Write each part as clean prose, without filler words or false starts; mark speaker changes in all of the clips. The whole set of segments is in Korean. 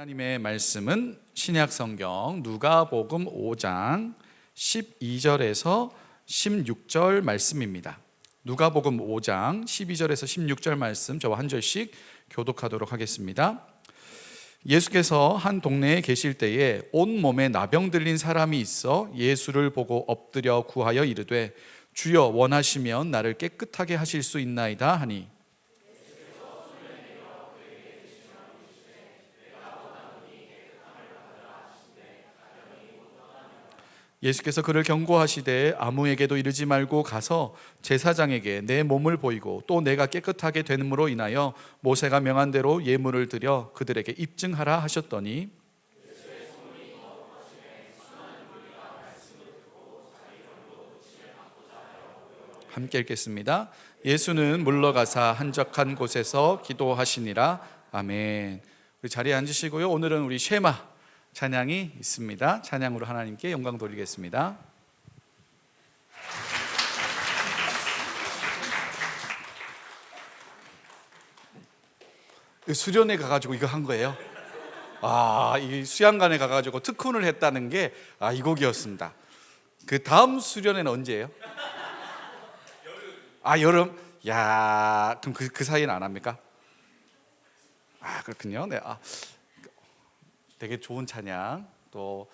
Speaker 1: 하나님의 말씀은 신약 성경 누가복음 5장 12절에서 16절 말씀입니다. 누가복음 5장 12절에서 16절 말씀 저와 한 절씩 교독하도록 하겠습니다. 예수께서 한 동네에 계실 때에 온몸에 나병 들린 사람이 있어 예수를 보고 엎드려 구하여 이르되 주여 원하시면 나를 깨끗하게 하실 수 있나이다 하니 예수께서 그를 경고하시되 아무에게도 이르지 말고 가서 제사장에게 내 몸을 보이고 또 내가 깨끗하게 되므로 인하여 모세가 명한 대로 예물을 드려 그들에게 입증하라 하셨더니 함께 읽겠습니다. 예수는 물러가사 한적한 곳에서 기도하시니라. 아멘. 우리 자리에 앉으시고요. 오늘은 우리 쉐마 찬양이 있습니다. 찬양으로 하나님께 영광 돌리겠습니다. 수련회 가가지고 이거 한 거예요. 이 수양관에 가가지고 특훈을 했다는 게 이 곡이었습니다. 그 다음 수련회는 언제예요? 여름. 그럼 그 사이는 안 합니까? 그렇군요. 네. 되게 좋은 찬양 또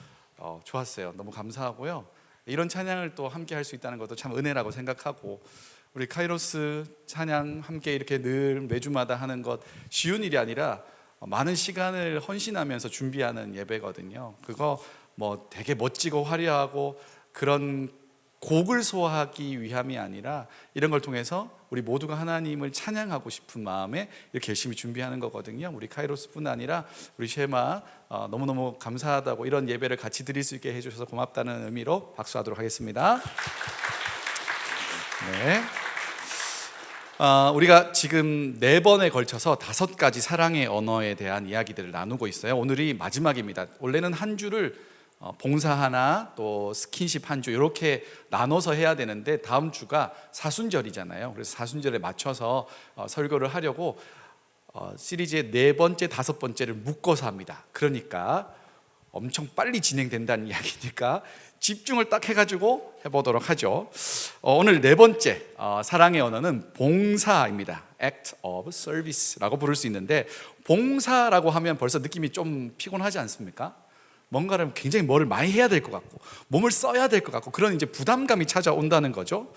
Speaker 1: 좋았어요. 너무 감사하고요. 이런 찬양을 또 함께 할 수 있다는 것도 참 은혜라고 생각하고, 우리 카이로스 찬양 함께 이렇게 늘 매주마다 하는 것 쉬운 일이 아니라 많은 시간을 헌신하면서 준비하는 예배거든요. 그거 뭐 되게 멋지고 화려하고 그런 곡을 소화하기 위함이 아니라 이런 걸 통해서 우리 모두가 하나님을 찬양하고 싶은 마음에 이렇게 열심히 준비하는 거거든요. 우리 카이로스뿐 아니라 우리 쉐마 너무너무 감사하다고, 이런 예배를 같이 드릴 수 있게 해주셔서 고맙다는 의미로 박수하도록 하겠습니다. 네. 우리가 지금 4번에 걸쳐서 5가지 사랑의 언어에 대한 이야기들을 나누고 있어요. 오늘이 마지막입니다. 원래는 한 주를 봉사 하나 또 스킨십 한 주 이렇게 나눠서 해야 되는데 다음 주가 사순절이잖아요. 그래서 사순절에 맞춰서 설교를 하려고 시리즈의 4번째, 5번째를 묶어서 합니다. 그러니까 엄청 빨리 진행된다는 이야기니까 집중을 딱 해가지고 해보도록 하죠. 오늘 4번째 사랑의 언어는 봉사입니다. Act of Service라고 부를 수 있는데, 봉사라고 하면 벌써 느낌이 좀 피곤하지 않습니까? 뭔가를 굉장히 뭐를 많이 해야 될 것 같고 몸을 써야 될 것 같고 그런 이제 부담감이 찾아온다는 거죠.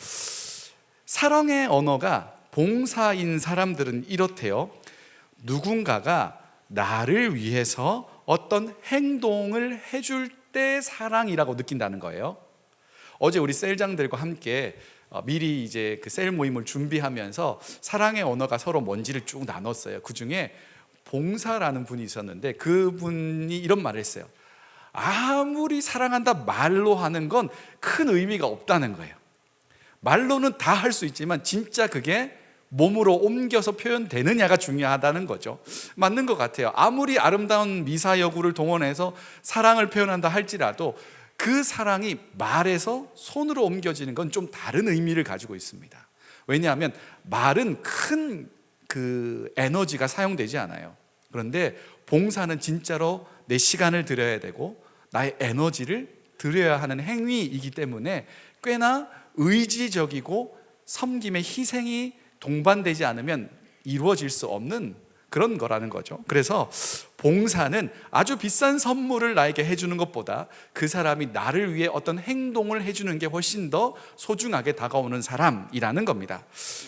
Speaker 1: 사랑의 언어가 봉사인 사람들은 이렇대요. 누군가가 나를 위해서 어떤 행동을 해줄 때 사랑이라고 느낀다는 거예요. 어제 우리 셀장들과 함께 미리 이제 그 셀 모임을 준비하면서 사랑의 언어가 서로 뭔지를 쭉 나눴어요. 그 중에 봉사라는 분이 있었는데 그분이 이런 말을 했어요. 아무리 사랑한다 말로 하는 건 큰 의미가 없다는 거예요. 말로는 다 할 수 있지만 진짜 그게 몸으로 옮겨서 표현되느냐가 중요하다는 거죠. 맞는 것 같아요. 아무리 아름다운 미사여구를 동원해서 사랑을 표현한다 할지라도 그 사랑이 말에서 손으로 옮겨지는 건 좀 다른 의미를 가지고 있습니다. 왜냐하면 말은 큰 그 에너지가 사용되지 않아요. 그런데 봉사는 진짜로 내 시간을 들여야 되고 나의 에너지를 들여야 하는 행위이기 때문에 꽤나 의지적이고 섬김의 희생이 동반되지 않으면 이루어질 수 없는 그런 거라는 거죠. 그래서 봉사는 아주 비싼 선물을 나에게 해주는 것보다 그 사람이 나를 위해 어떤 행동을 해주는 게 훨씬 더 소중하게 다가오는 사람이라는 겁니다.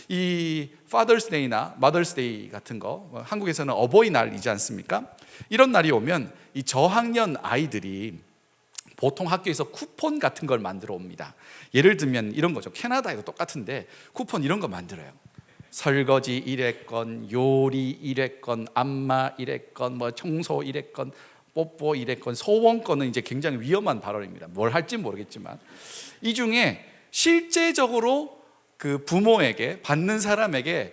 Speaker 1: 이 Father's Day나 Mother's Day 같은 거, 한국에서는 어버이날이지 않습니까? 이런 날이 오면 이 저학년 아이들이 보통 학교에서 쿠폰 같은 걸 만들어 옵니다. 예를 들면 이런 거죠. 캐나다에도 똑같은데 쿠폰 이런 거 만들어요. 설거지 1회권, 요리 1회권, 안마 1회권, 뭐 청소 1회권, 뽀뽀 1회권, 소원권은 이제 굉장히 위험한 발언입니다. 뭘 할지 모르겠지만 이 중에 실제적으로 그 부모에게 받는 사람에게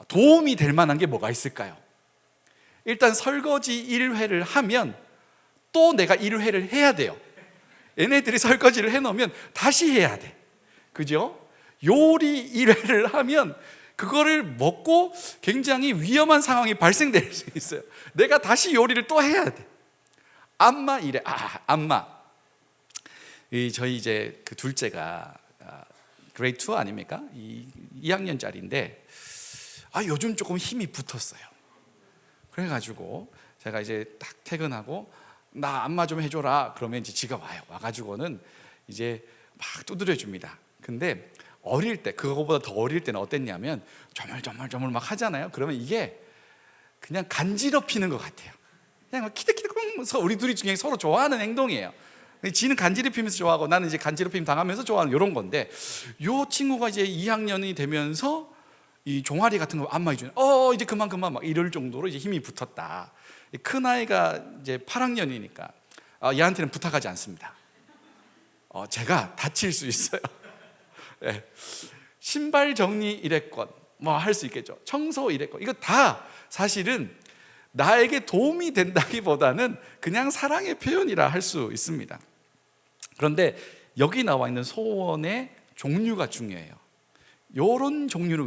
Speaker 1: 도움이 될 만한 게 뭐가 있을까요? 일단 설거지 1회를 하면 또 내가 1회를 해야 돼요. 얘네들이 설거지를 해놓으면 다시 해야 돼. 그죠? 요리 1회를 하면 그거를 먹고 굉장히 위험한 상황이 발생될 수 있어요. 내가 다시 요리를 또 해야 돼. 안마 이래. 안마. 저희 이제 그 둘째가 그레이드 2 아닙니까? 2학년짜리인데 요즘 조금 힘이 붙었어요. 그래가지고 제가 이제 딱 퇴근하고 나 안마 좀 해줘라 그러면 이제 지가 와요. 와가지고는 이제 막 두드려 줍니다. 근데 어릴 때, 그거보다 더 어릴 때는 어땠냐면 조물조물 막 하잖아요. 그러면 이게 그냥 간지럽히는 것 같아요. 그냥 막 키득키득 하면서 우리 둘이 중에 서로 좋아하는 행동이에요. 지는 간지럽히면서 좋아하고 나는 이제 간지럽힘 당하면서 좋아하는 이런 건데, 요 친구가 이제 2학년이 되면서 이 종아리 같은 거 안마 해주는 이제 그만 막 이럴 정도로 이제 힘이 붙었다. 큰 아이가 이제 8학년이니까 얘한테는 부탁하지 않습니다. 제가 다칠 수 있어요. 네. 신발 정리 이랬건 뭐 할 수 있겠죠. 청소 이랬건 이거 다 사실은 나에게 도움이 된다기보다는 그냥 사랑의 표현이라 할 수 있습니다. 그런데 여기 나와 있는 소원의 종류가 중요해요. 이런 종류는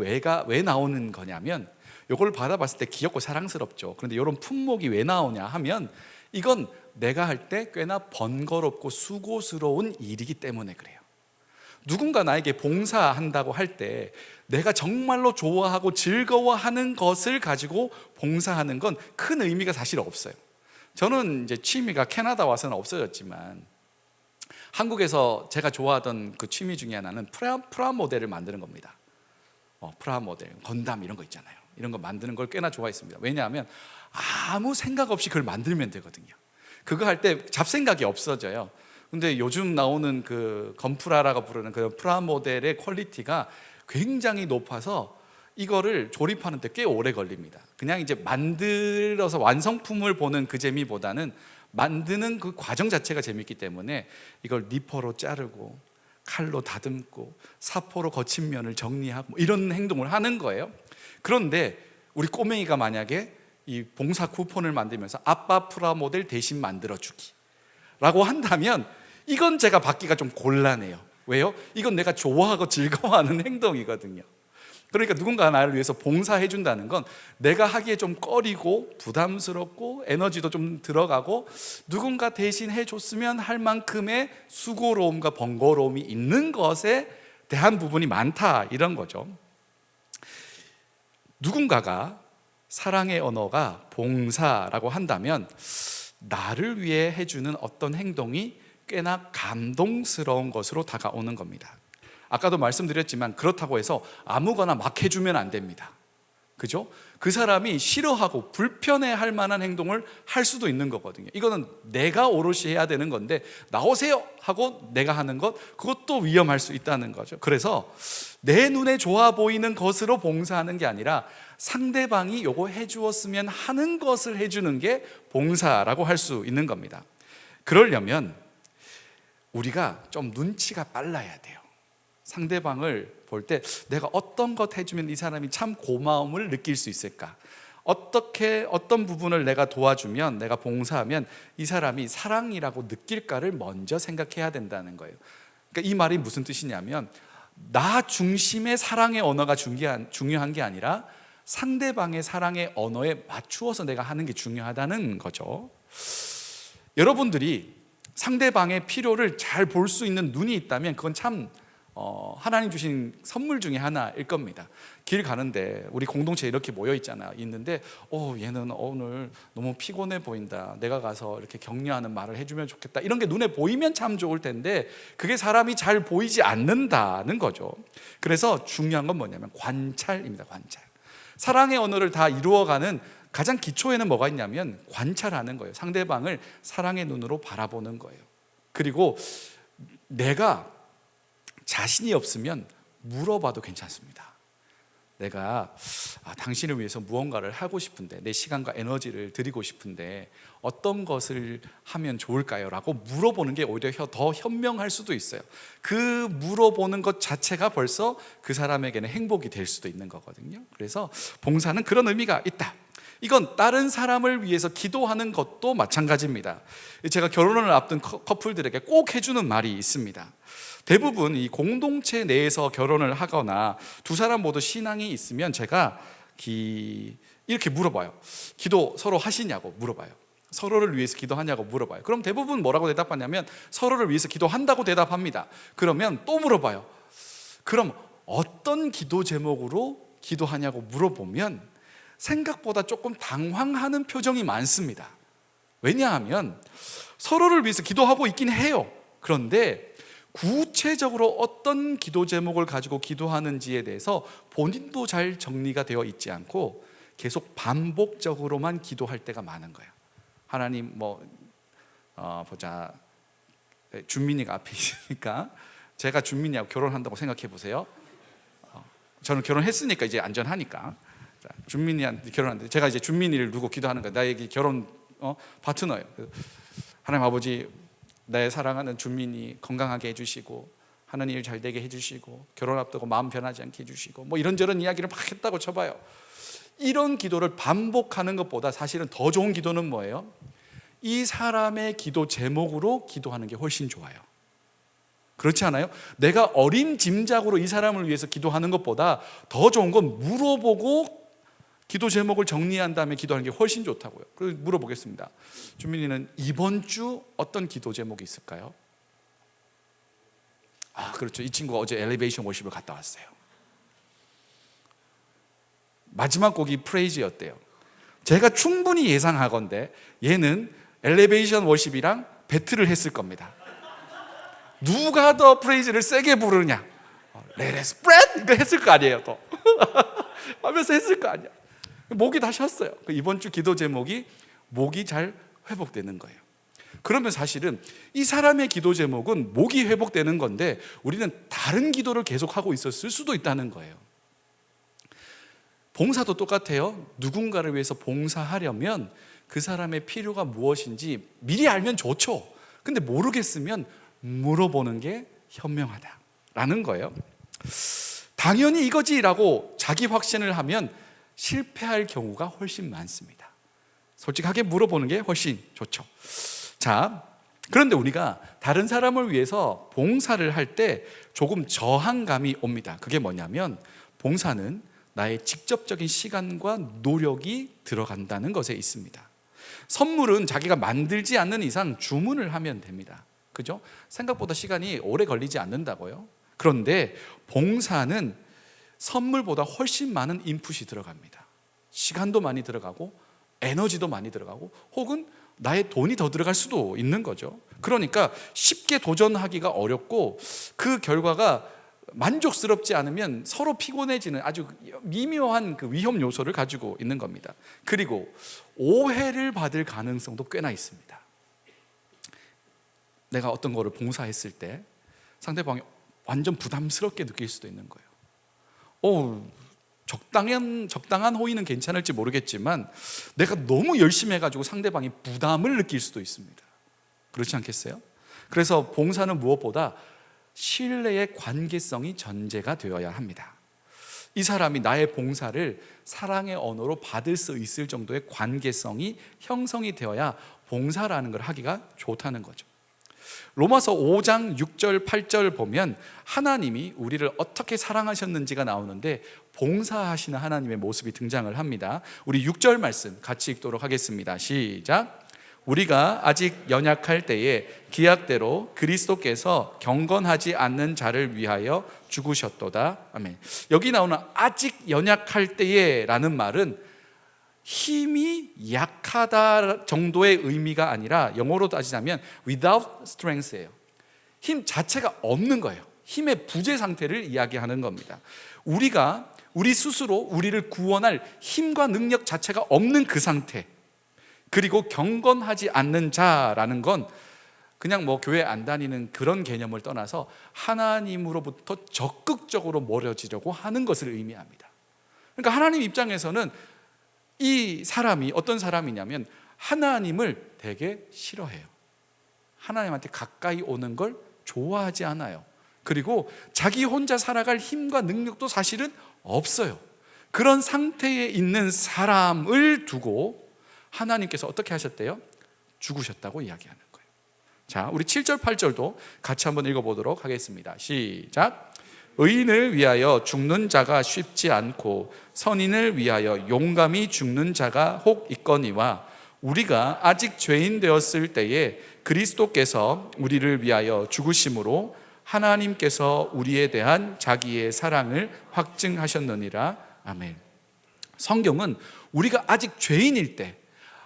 Speaker 1: 왜 나오는 거냐면, 이걸 받아봤을 때 귀엽고 사랑스럽죠. 그런데 이런 품목이 왜 나오냐 하면, 이건 내가 할 때 꽤나 번거롭고 수고스러운 일이기 때문에 그래요. 누군가 나에게 봉사한다고 할 때 내가 정말로 좋아하고 즐거워하는 것을 가지고 봉사하는 건 큰 의미가 사실 없어요. 저는 이제 취미가 캐나다 와서는 없어졌지만, 한국에서 제가 좋아하던 그 취미 중에 하나는 프라모델을 만드는 겁니다. 프라모델, 건담 이런 거 있잖아요. 이런 거 만드는 걸 꽤나 좋아했습니다. 왜냐하면 아무 생각 없이 그걸 만들면 되거든요. 그거 할 때 잡생각이 없어져요. 근데 요즘 나오는 그 건프라라고 부르는 그 프라모델의 퀄리티가 굉장히 높아서 이거를 조립하는 데 꽤 오래 걸립니다. 그냥 이제 만들어서 완성품을 보는 그 재미보다는 만드는 그 과정 자체가 재밌기 때문에 이걸 니퍼로 자르고 칼로 다듬고 사포로 거친 면을 정리하고 뭐 이런 행동을 하는 거예요. 그런데 우리 꼬맹이가 만약에 이 봉사 쿠폰을 만들면서 아빠 프라모델 대신 만들어주기 라고 한다면, 이건 제가 받기가 좀 곤란해요. 왜요? 이건 내가 좋아하고 즐거워하는 행동이거든요. 그러니까 누군가 나를 위해서 봉사해 준다는 건 내가 하기에 좀 꺼리고 부담스럽고 에너지도 좀 들어가고 누군가 대신 해줬으면 할 만큼의 수고로움과 번거로움이 있는 것에 대한 부분이 많다, 이런 거죠. 누군가가 사랑의 언어가 봉사라고 한다면 나를 위해 해주는 어떤 행동이 꽤나 감동스러운 것으로 다가오는 겁니다. 아까도 말씀드렸지만 그렇다고 해서 아무거나 막 해주면 안 됩니다. 그죠? 그 사람이 싫어하고 불편해할 만한 행동을 할 수도 있는 거거든요. 이거는 내가 오롯이 해야 되는 건데 나오세요 하고 내가 하는 것, 그것도 위험할 수 있다는 거죠. 그래서 내 눈에 좋아 보이는 것으로 봉사하는 게 아니라 상대방이 요거 해주었으면 하는 것을 해주는 게 봉사라고 할 수 있는 겁니다. 그러려면 우리가 좀 눈치가 빨라야 돼요. 상대방을 볼 때 내가 어떤 것 해주면 이 사람이 참 고마움을 느낄 수 있을까? 어떤 부분을 내가 도와주면, 내가 봉사하면 이 사람이 사랑이라고 느낄까를 먼저 생각해야 된다는 거예요. 그러니까 이 말이 무슨 뜻이냐면, 나 중심의 사랑의 언어가 중요한 게 아니라 상대방의 사랑의 언어에 맞추어서 내가 하는 게 중요하다는 거죠. 여러분들이 상대방의 필요를 잘 볼 수 있는 눈이 있다면 그건 참 하나님 주신 선물 중에 하나일 겁니다. 길 가는데 우리 공동체 이렇게 모여 있는데 얘는 오늘 너무 피곤해 보인다, 내가 가서 이렇게 격려하는 말을 해주면 좋겠다, 이런 게 눈에 보이면 참 좋을 텐데 그게 사람이 잘 보이지 않는다는 거죠. 그래서 중요한 건 뭐냐면 관찰입니다. 관찰. 사랑의 언어를 다 이루어가는 가장 기초에는 뭐가 있냐면 관찰하는 거예요. 상대방을 사랑의 눈으로 바라보는 거예요. 그리고 내가 자신이 없으면 물어봐도 괜찮습니다. 내가 당신을 위해서 무언가를 하고 싶은데, 내 시간과 에너지를 드리고 싶은데 어떤 것을 하면 좋을까요? 라고 물어보는 게 오히려 더 현명할 수도 있어요. 그 물어보는 것 자체가 벌써 그 사람에게는 행복이 될 수도 있는 거거든요. 그래서 봉사는 그런 의미가 있다. 이건 다른 사람을 위해서 기도하는 것도 마찬가지입니다. 제가 결혼을 앞둔 커플들에게 꼭 해주는 말이 있습니다. 대부분 이 공동체 내에서 결혼을 하거나 두 사람 모두 신앙이 있으면 제가 이렇게 물어봐요. 기도 서로 하시냐고 물어봐요. 서로를 위해서 기도하냐고 물어봐요. 그럼 대부분 뭐라고 대답하냐면 서로를 위해서 기도한다고 대답합니다. 그러면 또 물어봐요. 그럼 어떤 기도 제목으로 기도하냐고 물어보면 생각보다 조금 당황하는 표정이 많습니다. 왜냐하면 서로를 위해서 기도하고 있긴 해요. 그런데 구체적으로 어떤 기도 제목을 가지고 기도하는지에 대해서 본인도 잘 정리가 되어 있지 않고 계속 반복적으로만 기도할 때가 많은 거예요. 하나님 보자, 준민이가 앞에 있으니까 제가 준민이하고 결혼한다고 생각해 보세요. 저는 결혼했으니까 이제 안전하니까. 자, 준민이한테 결혼하는데 제가 이제 준민이를 두고 기도하는 거예요. 나에게 결혼 파트너예요. 하나님 아버지, 내 사랑하는 준민이 건강하게 해주시고 하는 일 잘 되게 해주시고 결혼 앞두고 마음 변하지 않게 해주시고 이런저런 이야기를 막 했다고 쳐봐요. 이런 기도를 반복하는 것보다 사실은 더 좋은 기도는 뭐예요? 이 사람의 기도 제목으로 기도하는 게 훨씬 좋아요. 그렇지 않아요? 내가 어림짐작으로 이 사람을 위해서 기도하는 것보다 더 좋은 건 물어보고 기도 제목을 정리한 다음에 기도하는 게 훨씬 좋다고요. 그래서 물어보겠습니다. 준민이는 이번 주 어떤 기도 제목이 있을까요? 그렇죠. 이 친구가 어제 엘리베이션 워십을 갔다 왔어요. 마지막 곡이 프레이즈였대요. 제가 충분히 예상하건대 얘는 엘리베이션 워십이랑 배틀을 했을 겁니다. 누가 더 프레이즈를 세게 부르느냐, Let it spread 이거 했을 거 아니에요. 또 하면서 했을 거 아니야. 목이 다 쉬었어요. 이번 주 기도 제목이 목이 잘 회복되는 거예요. 그러면 사실은 이 사람의 기도 제목은 목이 회복되는 건데 우리는 다른 기도를 계속하고 있었을 수도 있다는 거예요. 봉사도 똑같아요. 누군가를 위해서 봉사하려면 그 사람의 필요가 무엇인지 미리 알면 좋죠. 근데 모르겠으면 물어보는 게 현명하다라는 거예요. 당연히 이거지라고 자기 확신을 하면 실패할 경우가 훨씬 많습니다. 솔직하게 물어보는 게 훨씬 좋죠. 자, 그런데 우리가 다른 사람을 위해서 봉사를 할 때 조금 저항감이 옵니다. 그게 뭐냐면 봉사는 나의 직접적인 시간과 노력이 들어간다는 것에 있습니다. 선물은 자기가 만들지 않는 이상 주문을 하면 됩니다. 그죠? 생각보다 시간이 오래 걸리지 않는다고요. 그런데 봉사는 선물보다 훨씬 많은 인풋이 들어갑니다. 시간도 많이 들어가고 에너지도 많이 들어가고 혹은 나의 돈이 더 들어갈 수도 있는 거죠. 그러니까 쉽게 도전하기가 어렵고 그 결과가 만족스럽지 않으면 서로 피곤해지는 아주 미묘한 그 위험 요소를 가지고 있는 겁니다. 그리고 오해를 받을 가능성도 꽤나 있습니다. 내가 어떤 거를 봉사했을 때 상대방이 완전 부담스럽게 느낄 수도 있는 거예요. 적당한 호의는 괜찮을지 모르겠지만 내가 너무 열심히 해가지고 상대방이 부담을 느낄 수도 있습니다. 그렇지 않겠어요? 그래서 봉사는 무엇보다 신뢰의 관계성이 전제가 되어야 합니다. 이 사람이 나의 봉사를 사랑의 언어로 받을 수 있을 정도의 관계성이 형성이 되어야 봉사라는 걸 하기가 좋다는 거죠. 로마서 5장 6절 8절 보면 하나님이 우리를 어떻게 사랑하셨는지가 나오는데 봉사하시는 하나님의 모습이 등장을 합니다. 우리 6절 말씀 같이 읽도록 하겠습니다. 시작. 우리가 아직 연약할 때에 기약대로 그리스도께서 경건하지 않는 자를 위하여 죽으셨도다. 아멘. 여기 나오는 아직 연약할 때에 라는 말은 힘이 약하다 정도의 의미가 아니라 영어로 따지자면 without strength예요. 힘 자체가 없는 거예요. 힘의 부재 상태를 이야기하는 겁니다. 우리가 우리 스스로 우리를 구원할 힘과 능력 자체가 없는 그 상태, 그리고 경건하지 않는 자라는 건 그냥 교회 안 다니는 그런 개념을 떠나서 하나님으로부터 적극적으로 멀어지려고 하는 것을 의미합니다. 그러니까 하나님 입장에서는 이 사람이 어떤 사람이냐면 하나님을 되게 싫어해요. 하나님한테 가까이 오는 걸 좋아하지 않아요. 그리고 자기 혼자 살아갈 힘과 능력도 사실은 없어요. 그런 상태에 있는 사람을 두고 하나님께서 어떻게 하셨대요? 죽으셨다고 이야기하는 거예요. 자, 우리 7절 8절도 같이 한번 읽어보도록 하겠습니다. 시작. 의인을 위하여 죽는 자가 쉽지 않고 선인을 위하여 용감히 죽는 자가 혹 있거니와 우리가 아직 죄인 되었을 때에 그리스도께서 우리를 위하여 죽으심으로 하나님께서 우리에 대한 자기의 사랑을 확증하셨느니라. 아멘. 성경은 우리가 아직 죄인일 때,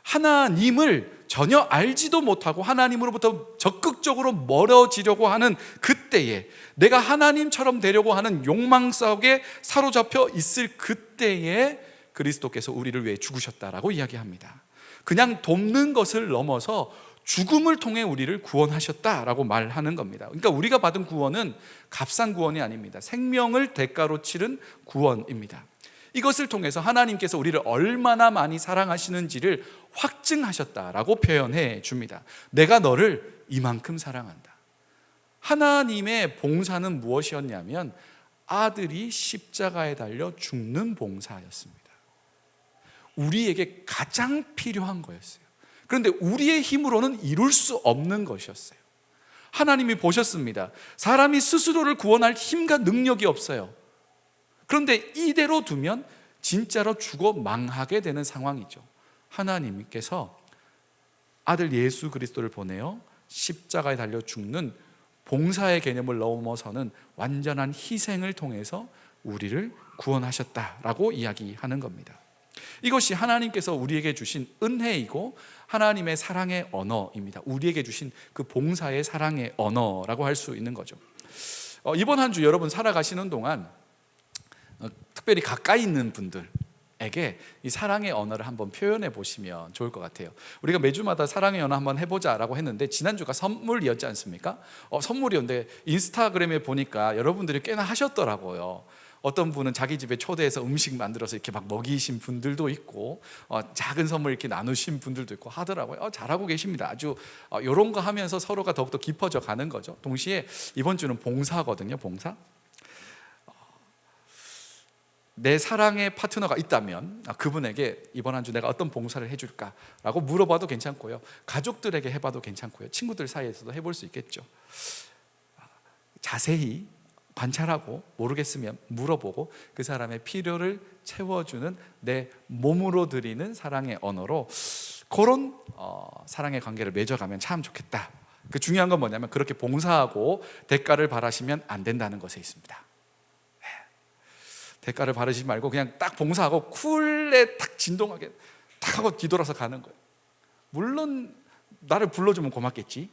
Speaker 1: 하나님을 전혀 알지도 못하고 하나님으로부터 적극적으로 멀어지려고 하는 그때에, 내가 하나님처럼 되려고 하는 욕망 속에 사로잡혀 있을 그때에 그리스도께서 우리를 위해 죽으셨다라고 이야기합니다. 그냥 돕는 것을 넘어서 죽음을 통해 우리를 구원하셨다라고 말하는 겁니다. 그러니까 우리가 받은 구원은 값싼 구원이 아닙니다. 생명을 대가로 치른 구원입니다. 이것을 통해서 하나님께서 우리를 얼마나 많이 사랑하시는지를 확증하셨다라고 표현해 줍니다. 내가 너를 이만큼 사랑한다. 하나님의 봉사는 무엇이었냐면 아들이 십자가에 달려 죽는 봉사였습니다. 우리에게 가장 필요한 거였어요. 그런데 우리의 힘으로는 이룰 수 없는 것이었어요. 하나님이 보셨습니다. 사람이 스스로를 구원할 힘과 능력이 없어요. 그런데 이대로 두면 진짜로 죽어 망하게 되는 상황이죠. 하나님께서 아들 예수 그리스도를 보내어 십자가에 달려 죽는 봉사의 개념을 넘어서는 완전한 희생을 통해서 우리를 구원하셨다라고 이야기하는 겁니다. 이것이 하나님께서 우리에게 주신 은혜이고 하나님의 사랑의 언어입니다. 우리에게 주신 그 봉사의 사랑의 언어라고 할 수 있는 거죠. 이번 한 주 여러분 살아가시는 동안 특별히 가까이 있는 분들에게 이 사랑의 언어를 한번 표현해 보시면 좋을 것 같아요. 우리가 매주마다 사랑의 언어 한번 해보자라고 했는데 지난주가 선물이었지 않습니까? 선물이었는데 인스타그램에 보니까 여러분들이 꽤나 하셨더라고요. 어떤 분은 자기 집에 초대해서 음식 만들어서 이렇게 막 먹이신 분들도 있고 작은 선물 이렇게 나누신 분들도 있고 하더라고요. 잘하고 계십니다. 아주 이런 거 하면서 서로가 더욱더 깊어져 가는 거죠. 동시에 이번 주는 봉사거든요. 봉사. 내 사랑의 파트너가 있다면 그분에게 이번 한 주 내가 어떤 봉사를 해줄까라고 물어봐도 괜찮고요. 가족들에게 해봐도 괜찮고요. 친구들 사이에서도 해볼 수 있겠죠. 자세히 관찰하고 모르겠으면 물어보고 그 사람의 필요를 채워주는 내 몸으로 드리는 사랑의 언어로 그런 사랑의 관계를 맺어가면 참 좋겠다. 그 중요한 건 뭐냐면 그렇게 봉사하고 대가를 바라시면 안 된다는 것에 있습니다. 대가를 바라시지 말고 그냥 딱 봉사하고 쿨에 딱 진동하게 딱 하고 뒤돌아서 가는 거예요. 물론 나를 불러주면 고맙겠지.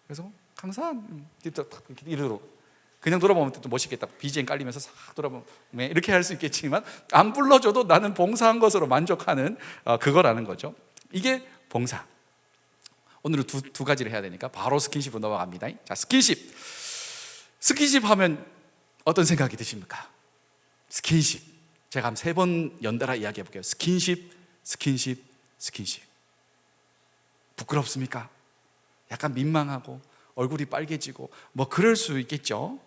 Speaker 1: 그래서 강산 이러도록 그냥 돌아보면 또 멋있겠다. BGM 깔리면서 싹 돌아보면 이렇게 할 수 있겠지만 안 불러줘도 나는 봉사한 것으로 만족하는 그거라는 거죠. 이게 봉사. 오늘은 두 가지를 해야 되니까 바로 스킨십으로 넘어갑니다. 자, 스킨십 하면 어떤 생각이 드십니까? 스킨십. 제가 한 3번 연달아 이야기해 볼게요. 스킨십. 부끄럽습니까? 약간 민망하고 얼굴이 빨개지고 뭐 그럴 수 있겠죠.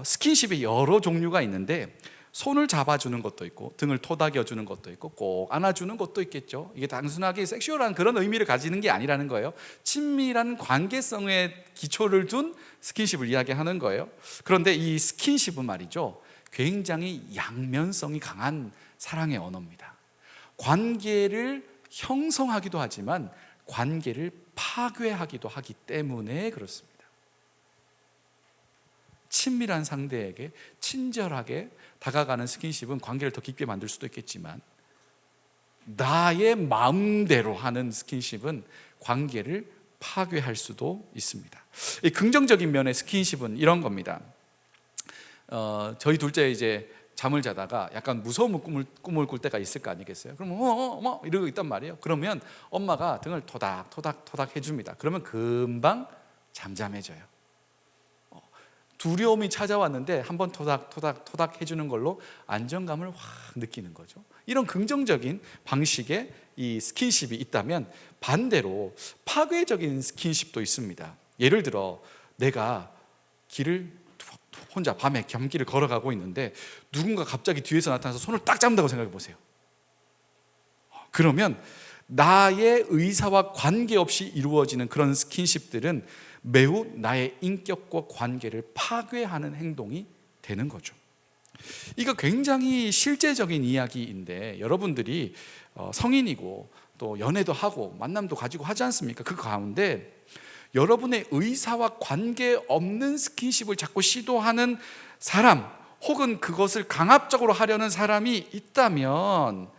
Speaker 1: 스킨십이 여러 종류가 있는데 손을 잡아주는 것도 있고 등을 토닥여주는 것도 있고 꼭 안아주는 것도 있겠죠. 이게 단순하게 섹슈얼한 그런 의미를 가지는 게 아니라는 거예요. 친밀한 관계성에 기초를 둔 스킨십을 이야기하는 거예요. 그런데 이 스킨십은 말이죠, 굉장히 양면성이 강한 사랑의 언어입니다. 관계를 형성하기도 하지만 관계를 파괴하기도 하기 때문에 그렇습니다. 친밀한 상대에게 친절하게 다가가는 스킨십은 관계를 더 깊게 만들 수도 있겠지만 나의 마음대로 하는 스킨십은 관계를 파괴할 수도 있습니다. 이 긍정적인 면의 스킨십은 이런 겁니다. 저희 둘째 이제 잠을 자다가 약간 무서운 꿈을 꿀 때가 있을 거 아니겠어요? 그러면 어머 이러고 있단 말이에요. 그러면 엄마가 등을 토닥토닥 해줍니다. 그러면 금방 잠잠해져요. 두려움이 찾아왔는데 한번 토닥토닥 해주는 걸로 안정감을 확 느끼는 거죠. 이런 긍정적인 방식의 이 스킨십이 있다면 반대로 파괴적인 스킨십도 있습니다. 예를 들어 내가 길을 혼자 밤에 밤길을 걸어가고 있는데 누군가 갑자기 뒤에서 나타나서 손을 딱 잡는다고 생각해 보세요. 그러면 나의 의사와 관계없이 이루어지는 그런 스킨십들은 매우 나의 인격과 관계를 파괴하는 행동이 되는 거죠. 이거 굉장히 실제적인 이야기인데 여러분들이 성인이고 또 연애도 하고 만남도 가지고 하지 않습니까? 그 가운데 여러분의 의사와 관계없는 스킨십을 자꾸 시도하는 사람, 혹은 그것을 강압적으로 하려는 사람이 있다면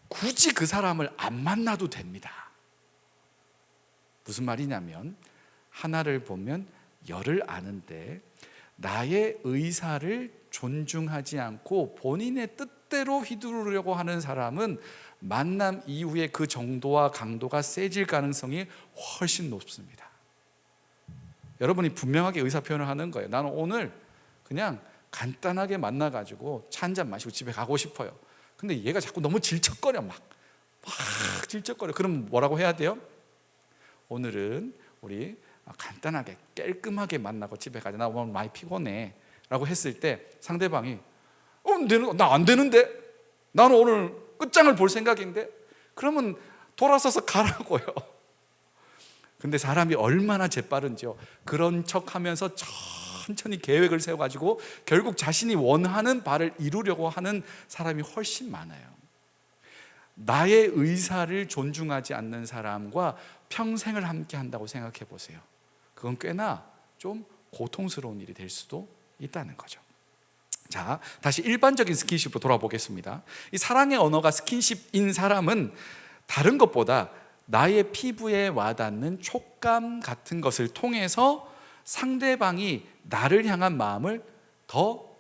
Speaker 1: 굳이 그 사람을 안 만나도 됩니다. 무슨 말이냐면 하나를 보면 열을 아는데 나의 의사를 존중하지 않고 본인의 뜻대로 휘두르려고 하는 사람은 만남 이후에 그 정도와 강도가 세질 가능성이 훨씬 높습니다. 여러분이 분명하게 의사표현을 하는 거예요. 나는 오늘 그냥 간단하게 만나가지고 차 한잔 마시고 집에 가고 싶어요. 근데 얘가 자꾸 너무 질척거려, 막 질척거려. 그럼 뭐라고 해야 돼요? 오늘은 우리 간단하게 깔끔하게 만나고 집에 가자. 나 오늘 많이 피곤해 라고 했을 때 상대방이 나 안 되는데? 나는 오늘 끝장을 볼 생각인데? 그러면 돌아서서 가라고요. 근데 사람이 얼마나 재빠른지요. 그런 척하면서 천천히 계획을 세워가지고 결국 자신이 원하는 바를 이루려고 하는 사람이 훨씬 많아요. 나의 의사를 존중하지 않는 사람과 평생을 함께 한다고 생각해 보세요. 그건 꽤나 좀 고통스러운 일이 될 수도 있다는 거죠. 자, 다시 일반적인 스킨십으로 돌아보겠습니다. 이 사랑의 언어가 스킨십인 사람은 다른 것보다 나의 피부에 와닿는 촉감 같은 것을 통해서 상대방이 나를 향한 마음을 더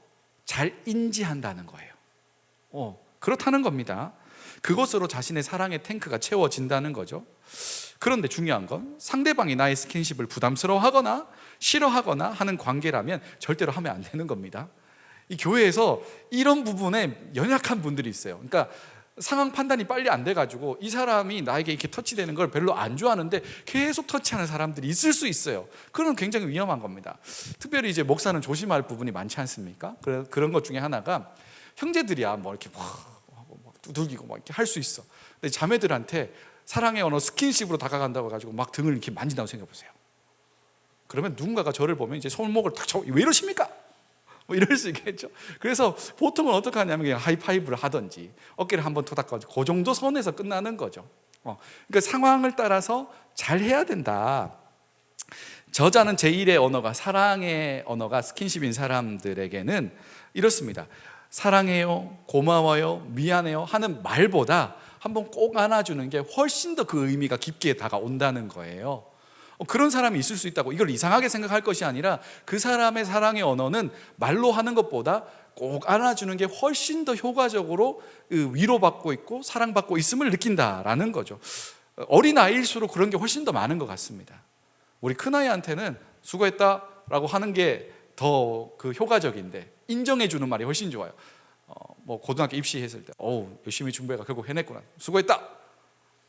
Speaker 1: 잘 인지한다는 거예요. 그렇다는 겁니다. 그것으로 자신의 사랑의 탱크가 채워진다는 거죠. 그런데 중요한 건 상대방이 나의 스킨십을 부담스러워하거나 싫어하거나 하는 관계라면 절대로 하면 안 되는 겁니다. 이 교회에서 이런 부분에 연약한 분들이 있어요. 그러니까 상황 판단이 빨리 안 돼가지고 이 사람이 나에게 이렇게 터치되는 걸 별로 안 좋아하는데 계속 터치하는 사람들이 있을 수 있어요. 그건 굉장히 위험한 겁니다. 특별히 이제 목사는 조심할 부분이 많지 않습니까? 그런 것 중에 하나가 형제들이야 뭐 이렇게 두들기고 막 이렇게 할 수 있어. 근데 자매들한테 사랑의 언어 스킨십으로 다가간다고 해가지고 막 등을 이렇게 만진다고 생각해 보세요. 그러면 누군가가 저를 보면 이제 손목을 탁 잡고 왜 이러십니까? 뭐 이럴 수 있겠죠. 그래서 보통은 어떻게 하냐면 그냥 하이파이브를 하든지 어깨를 한번 토닥거리고 그 정도 선에서 끝나는 거죠. 그러니까 상황을 따라서 잘 해야 된다. 저자는 제1의 언어가 사랑의 언어가 스킨십인 사람들에게는 이렇습니다. 사랑해요, 고마워요, 미안해요 하는 말보다 한번 꼭 안아주는 게 훨씬 더 그 의미가 깊게 다가온다는 거예요. 그런 사람이 있을 수 있다고 이걸 이상하게 생각할 것이 아니라 그 사람의 사랑의 언어는 말로 하는 것보다 꼭 안아주는 게 훨씬 더 효과적으로 위로받고 있고 사랑받고 있음을 느낀다라는 거죠. 어린아이일수록 그런 게 훨씬 더 많은 것 같습니다. 우리 큰아이한테는 수고했다라고 하는 게 더 그 효과적인데 인정해주는 말이 훨씬 좋아요. 뭐 고등학교 입시했을 때 열심히 준비해가 결국 해냈구나, 수고했다.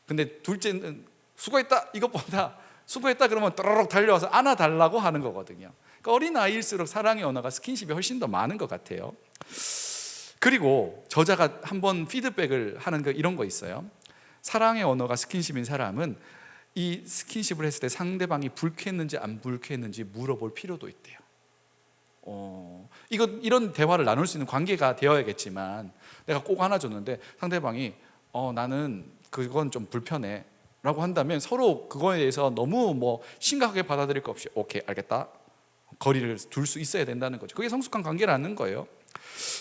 Speaker 1: 근데 둘째는 수고했다 이것보다 수고했다 그러면 또르륵 달려와서 안아달라고 하는 거거든요. 그러니까 어린아이일수록 사랑의 언어가 스킨십이 훨씬 더 많은 것 같아요. 그리고 저자가 한번 피드백을 하는 이런 거 있어요. 사랑의 언어가 스킨십인 사람은 이 스킨십을 했을 때 상대방이 불쾌했는지 안 불쾌했는지 물어볼 필요도 있대요. 이런 대화를 나눌 수 있는 관계가 되어야겠지만 내가 꼭 안아줬는데 상대방이 나는 그건 좀 불편해 라고 한다면 서로 그거에 대해서 너무 심각하게 받아들일 것 없이 오케이 알겠다 거리를 둘 수 있어야 된다는 거죠. 그게 성숙한 관계라는 거예요.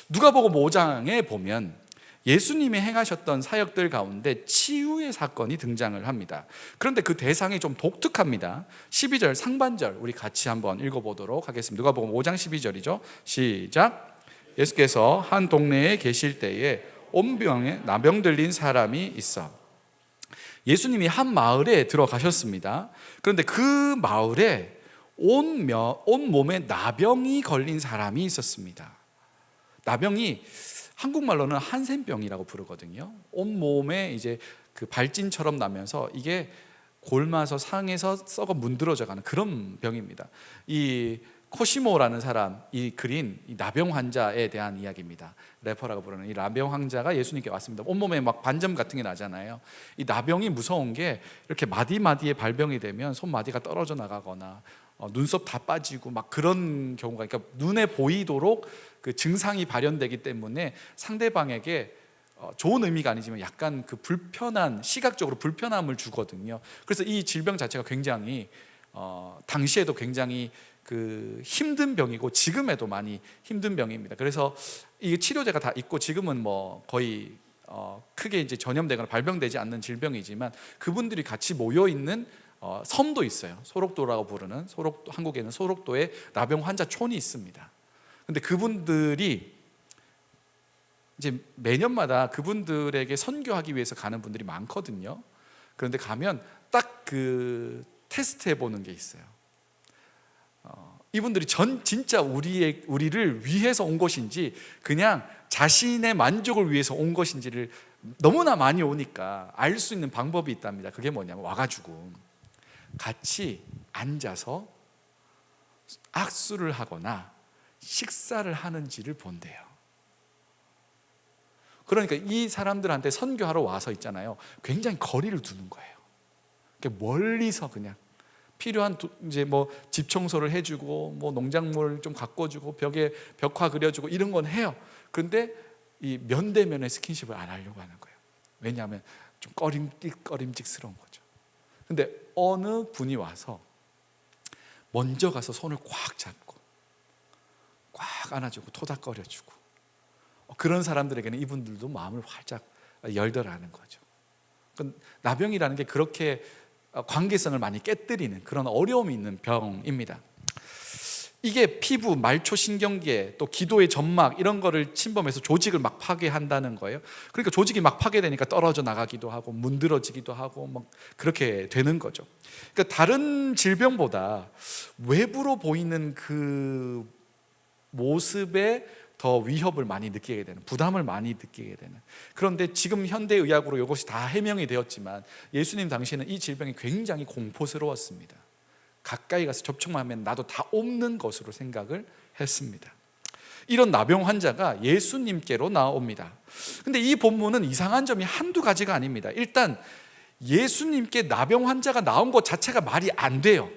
Speaker 1: 누가복음 5장에 보면 예수님이 행하셨던 사역들 가운데 치유의 사건이 등장을 합니다. 그런데 그 대상이 좀 독특합니다. 12절 상반절 우리 같이 한번 읽어보도록 하겠습니다. 누가복음 5장 12절이죠 시작. 예수께서 한 동네에 계실 때에 온병에 나병 들린 사람이 있어 예수님이 한 마을에 들어가셨습니다. 그런데 그 마을에 온 몸에 나병이 걸린 사람이 있었습니다. 나병이 한국말로는 한센병이라고 부르거든요. 온 몸에 이제 그 발진처럼 나면서 이게 골마서 상에서 썩어 문드러져가는 그런 병입니다. 이 코시모라는 사람이 그린 이 나병 환자에 대한 이야기입니다. 래퍼라고 부르는 이 나병 환자가 예수님께 왔습니다. 온몸에 막 반점 같은 게 나잖아요. 이 나병이 무서운 게 이렇게 마디마디에 발병이 되면 손마디가 떨어져 나가거나 눈썹 다 빠지고 막 그런 경우가, 그러니까 눈에 보이도록 그 증상이 발현되기 때문에 상대방에게 좋은 의미가 아니지만 약간 그 불편한, 시각적으로 불편함을 주거든요. 그래서 이 질병 자체가 굉장히 당시에도 굉장히 그 힘든 병이고 지금에도 많이 힘든 병입니다. 그래서 이 치료제가 다 있고 지금은 뭐 거의 크게 이제 전염되거나 발병되지 않는 질병이지만 그분들이 같이 모여 있는 섬도 있어요. 소록도라고 부르는, 한국에는 소록도에 나병 환자촌이 있습니다. 근데 그분들이 이제 매년마다 그분들에게 선교하기 위해서 가는 분들이 많거든요. 그런데 가면 딱 그 테스트 해보는 게 있어요. 이분들이 진짜 우리를 위해서 온 것인지 그냥 자신의 만족을 위해서 온 것인지를 너무나 많이 오니까 알 수 있는 방법이 있답니다. 그게 뭐냐면 와가지고 같이 앉아서 악수를 하거나 식사를 하는지를 본대요. 그러니까 이 사람들한테 선교하러 와서 있잖아요, 굉장히 거리를 두는 거예요. 멀리서 그냥 필요한 이제 뭐 집 청소를 해주고 뭐 농작물 좀 가꿔주고 벽에 벽화 그려주고 이런 건 해요. 그런데 이 면대면의 스킨십을 안 하려고 하는 거예요. 왜냐하면 좀 꺼림직스러운 거죠. 근데 어느 분이 와서 먼저 가서 손을 꽉 잡고 꽉 안아주고 토닥거려주고, 그런 사람들에게는 이분들도 마음을 활짝 열더라는 거죠. 나병이라는 게 그렇게 관계성을 많이 깨뜨리는 그런 어려움이 있는 병입니다. 이게 피부, 말초 신경계, 또 기도의 점막 이런 거를 침범해서 조직을 막 파괴한다는 거예요. 그러니까 조직이 막 파괴되니까 떨어져 나가기도 하고 문드러지기도 하고 막 그렇게 되는 거죠. 그러니까 다른 질병보다 외부로 보이는 그 모습에 더 위협을 많이 느끼게 되는, 부담을 많이 느끼게 되는. 그런데 지금 현대의학으로 이것이 다 해명이 되었지만 예수님 당시에는 이 질병이 굉장히 공포스러웠습니다. 가까이 가서 접촉만 하면 나도 다 옮는 것으로 생각을 했습니다. 이런 나병 환자가 예수님께로 나옵니다. 근데 이 본문은 이상한 점이 한두 가지가 아닙니다. 일단 예수님께 나병 환자가 나온 것 자체가 말이 안 돼요.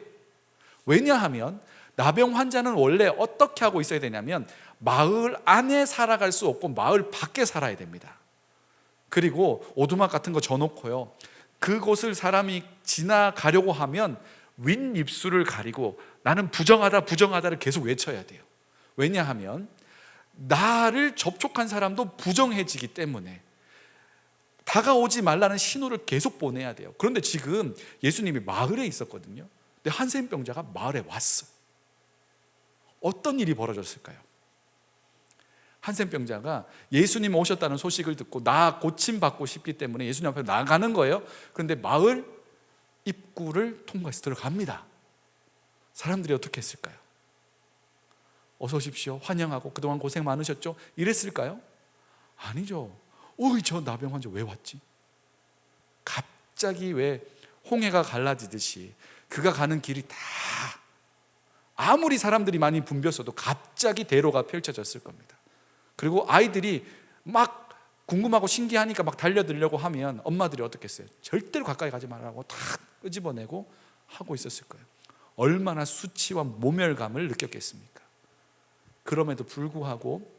Speaker 1: 왜냐하면 나병 환자는 원래 어떻게 하고 있어야 되냐면 마을 안에 살아갈 수 없고 마을 밖에 살아야 됩니다. 그리고 오두막 같은 거 져놓고요, 그곳을 사람이 지나가려고 하면 윗입술을 가리고 나는 부정하다를 계속 외쳐야 돼요. 왜냐하면 나를 접촉한 사람도 부정해지기 때문에 다가오지 말라는 신호를 계속 보내야 돼요. 그런데 지금 예수님이 마을에 있었거든요. 근데 한센병자가 마을에 왔어. 어떤 일이 벌어졌을까요? 한센병자가 예수님 오셨다는 소식을 듣고 나 고침받고 싶기 때문에 예수님 앞에 나가는 거예요. 그런데 마을 입구를 통과해서 들어갑니다. 사람들이 어떻게 했을까요? 어서 오십시오, 환영하고 그동안 고생 많으셨죠? 이랬을까요? 아니죠. 어이, 저 나병 환자 왜 왔지? 갑자기 왜 홍해가 갈라지듯이 그가 가는 길이 다, 아무리 사람들이 많이 붐볐어도 갑자기 대로가 펼쳐졌을 겁니다. 그리고 아이들이 막 궁금하고 신기하니까 막 달려들려고 하면 엄마들이 어떻게 했어요? 절대로 가까이 가지 말라고 다 끄집어내고 하고 있었을 거예요. 얼마나 수치와 모멸감을 느꼈겠습니까? 그럼에도 불구하고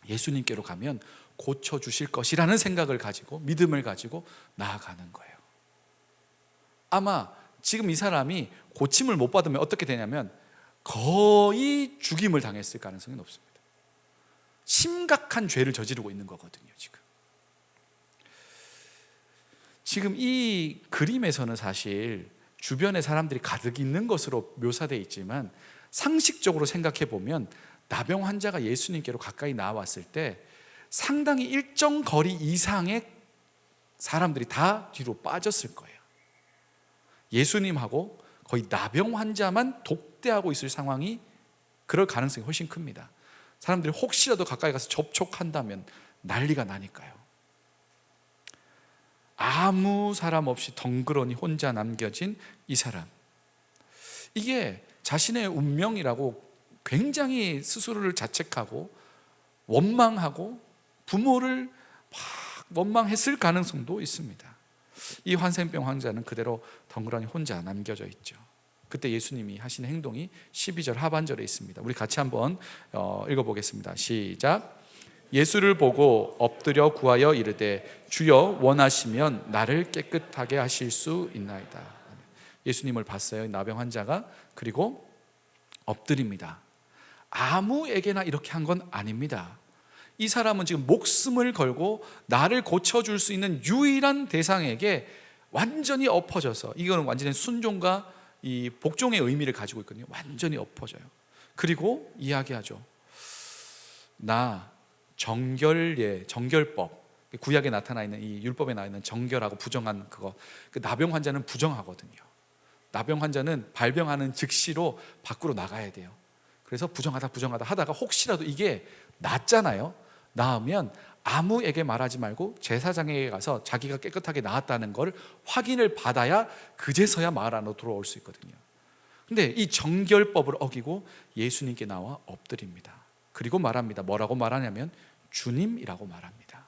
Speaker 1: 예수님께로 가면 고쳐주실 것이라는 생각을 가지고, 믿음을 가지고 나아가는 거예요. 아마 지금 이 사람이 고침을 못 받으면 어떻게 되냐면 거의 죽임을 당했을 가능성이 높습니다. 심각한 죄를 저지르고 있는 거거든요. 지금 이 그림에서는 사실 주변에 사람들이 가득 있는 것으로 묘사되어 있지만 상식적으로 생각해 보면 나병 환자가 예수님께로 가까이 나왔을 때 상당히 일정 거리 이상의 사람들이 다 뒤로 빠졌을 거예요. 예수님하고 거의 나병 환자만 독대하고 있을 상황이, 그럴 가능성이 훨씬 큽니다. 사람들이 혹시라도 가까이 가서 접촉한다면 난리가 나니까요. 아무 사람 없이 덩그러니 혼자 남겨진 이 사람, 이게 자신의 운명이라고 굉장히 스스로를 자책하고 원망하고 부모를 막 원망했을 가능성도 있습니다. 이 한센병 환자는 그대로 덩그러니 혼자 남겨져 있죠. 그때 예수님이 하신 행동이 12절 하반절에 있습니다. 우리 같이 한번 읽어보겠습니다. 시작. 예수를 보고 엎드려 구하여 이르되 주여 원하시면 나를 깨끗하게 하실 수 있나이다. 예수님을 봤어요, 나병 환자가. 그리고 엎드립니다. 아무에게나 이렇게 한 건 아닙니다. 이 사람은 지금 목숨을 걸고 나를 고쳐줄 수 있는 유일한 대상에게 완전히 엎어져서, 이거는 완전히 순종과 이 복종의 의미를 가지고 있거든요. 완전히 엎어져요. 그리고 이야기하죠. 나 정결법, 구약에 나타나 있는 이 율법에 나와 있는 정결하고 부정한 그거, 그 나병 환자는 부정하거든요. 나병 환자는 발병하는 즉시로 밖으로 나가야 돼요. 그래서 부정하다 하다가 혹시라도 이게 낫잖아요. 나으면 아무에게 말하지 말고 제사장에게 가서 자기가 깨끗하게 나았다는 걸 확인을 받아야 그제서야 마을 안으로 들어올 수 있거든요. 근데 이 정결법을 어기고 예수님께 나와 엎드립니다. 그리고 말합니다. 뭐라고 말하냐면 주님이라고 말합니다.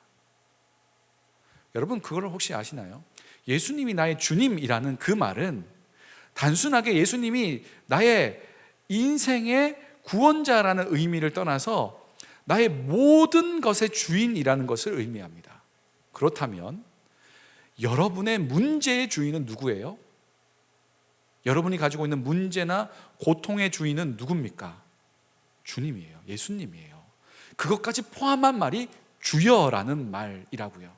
Speaker 1: 여러분, 그걸 혹시 아시나요? 예수님이 나의 주님이라는 그 말은 단순하게 예수님이 나의 인생의 구원자라는 의미를 떠나서 나의 모든 것의 주인이라는 것을 의미합니다. 그렇다면 여러분의 문제의 주인은 누구예요? 여러분이 가지고 있는 문제나 고통의 주인은 누굽니까? 주님이에요. 예수님이에요. 그것까지 포함한 말이 주여라는 말이라고요.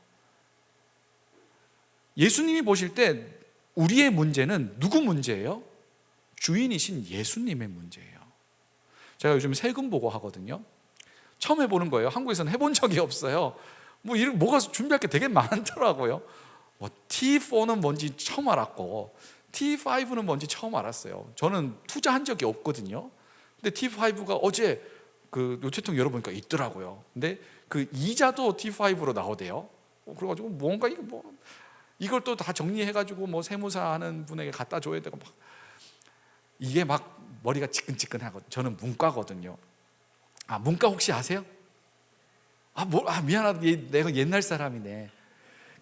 Speaker 1: 예수님이 보실 때 우리의 문제는 누구 문제예요? 주인이신 예수님의 문제예요. 제가 요즘 세금 보고 하거든요. 처음 해보는 거예요. 한국에서는 해본 적이 없어요. 뭐가 준비할 게 되게 많더라고요. T4는 뭔지 처음 알았고 T5는 뭔지 처음 알았어요. 저는 투자한 적이 없거든요. 근데 T5가 어제 그 노체통 열어보니까 있더라고요. 근데 그 이자도 T5로 나오대요. 그래가지고 뭔가 이걸 또 다 정리해가지고 세무사 하는 분에게 갖다 줘야 되고 이게 막 머리가 지끈지끈하거든요. 저는 문과거든요. 문과 혹시 아세요? 미안하다. 내가 옛날 사람이네.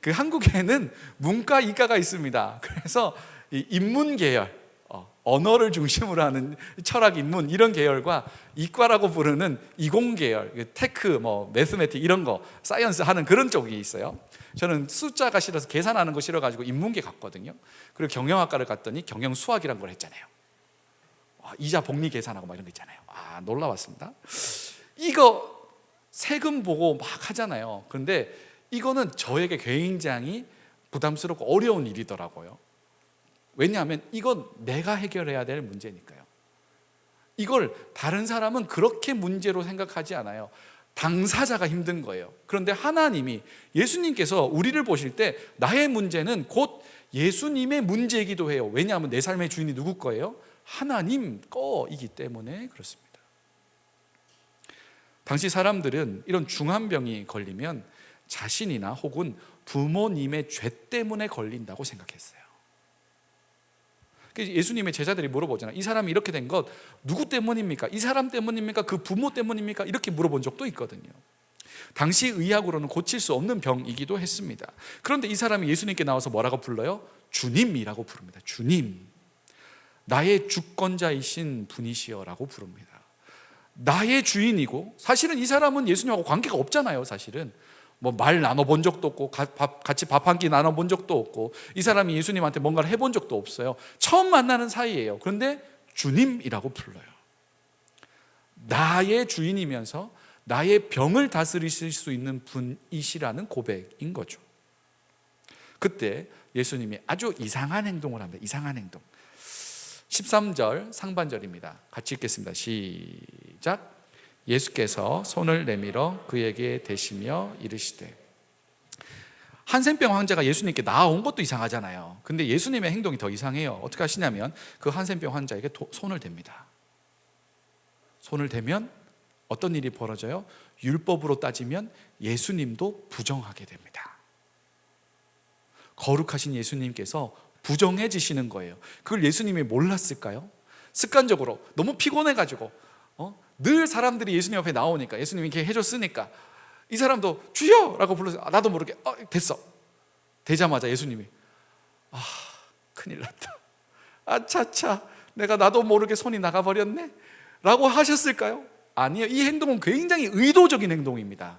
Speaker 1: 그 한국에는 문과, 이과가 있습니다. 그래서 이 인문 계열, 언어를 중심으로 하는 철학, 인문 이런 계열과 이과라고 부르는 이공 계열, 테크, 매스매틱 이런 거, 사이언스 하는 그런 쪽이 있어요. 저는 숫자가 싫어서 계산하는 거 싫어가지고 인문계 갔거든요. 그리고 경영학과를 갔더니 경영수학이란 걸 했잖아요. 이자 복리 계산하고 이런 거 있잖아요. 놀라웠습니다. 이거 세금 보고 막 하잖아요. 그런데 이거는 저에게 굉장히 부담스럽고 어려운 일이더라고요. 왜냐하면 이건 내가 해결해야 될 문제니까요. 이걸 다른 사람은 그렇게 문제로 생각하지 않아요. 당사자가 힘든 거예요. 그런데 하나님이, 예수님께서 우리를 보실 때 나의 문제는 곧 예수님의 문제이기도 해요. 왜냐하면 내 삶의 주인이 누구 거예요? 하나님 거이기 때문에 그렇습니다. 당시 사람들은 이런 중한 병이 걸리면 자신이나 혹은 부모님의 죄 때문에 걸린다고 생각했어요. 예수님의 제자들이 물어보잖아요. 이 사람이 이렇게 된 것 누구 때문입니까? 이 사람 때문입니까? 그 부모 때문입니까? 이렇게 물어본 적도 있거든요. 당시 의학으로는 고칠 수 없는 병이기도 했습니다. 그런데 이 사람이 예수님께 나와서 뭐라고 불러요? 주님이라고 부릅니다. 주님, 나의 주권자이신 분이시여라고 부릅니다. 나의 주인이고, 사실은 이 사람은 예수님하고 관계가 없잖아요. 사실은 말 나눠본 적도 없고 같이 밥 한 끼 나눠본 적도 없고 이 사람이 예수님한테 뭔가를 해본 적도 없어요. 처음 만나는 사이예요. 그런데 주님이라고 불러요. 나의 주인이면서 나의 병을 다스리실 수 있는 분이시라는 고백인 거죠. 그때 예수님이 아주 이상한 행동을 합니다. 이상한 행동. 13절 상반절입니다. 같이 읽겠습니다. 시작. 예수께서 손을 내밀어 그에게 대시며 이르시되. 한센병 환자가 예수님께 나아온 것도 이상하잖아요. 근데 예수님의 행동이 더 이상해요. 어떻게 하시냐면 그 한센병 환자에게 손을 댑니다. 손을 대면 어떤 일이 벌어져요? 율법으로 따지면 예수님도 부정하게 됩니다. 거룩하신 예수님께서 부정해지시는 거예요. 그걸 예수님이 몰랐을까요? 습관적으로 너무 피곤해가지고 늘 사람들이 예수님 앞에 나오니까, 예수님이 이렇게 해줬으니까 이 사람도 주여! 라고 불러서 나도 모르게 됐어. 되자마자 예수님이 큰일 났다, 아차차, 나도 모르게 손이 나가버렸네 라고 하셨을까요? 아니요. 이 행동은 굉장히 의도적인 행동입니다.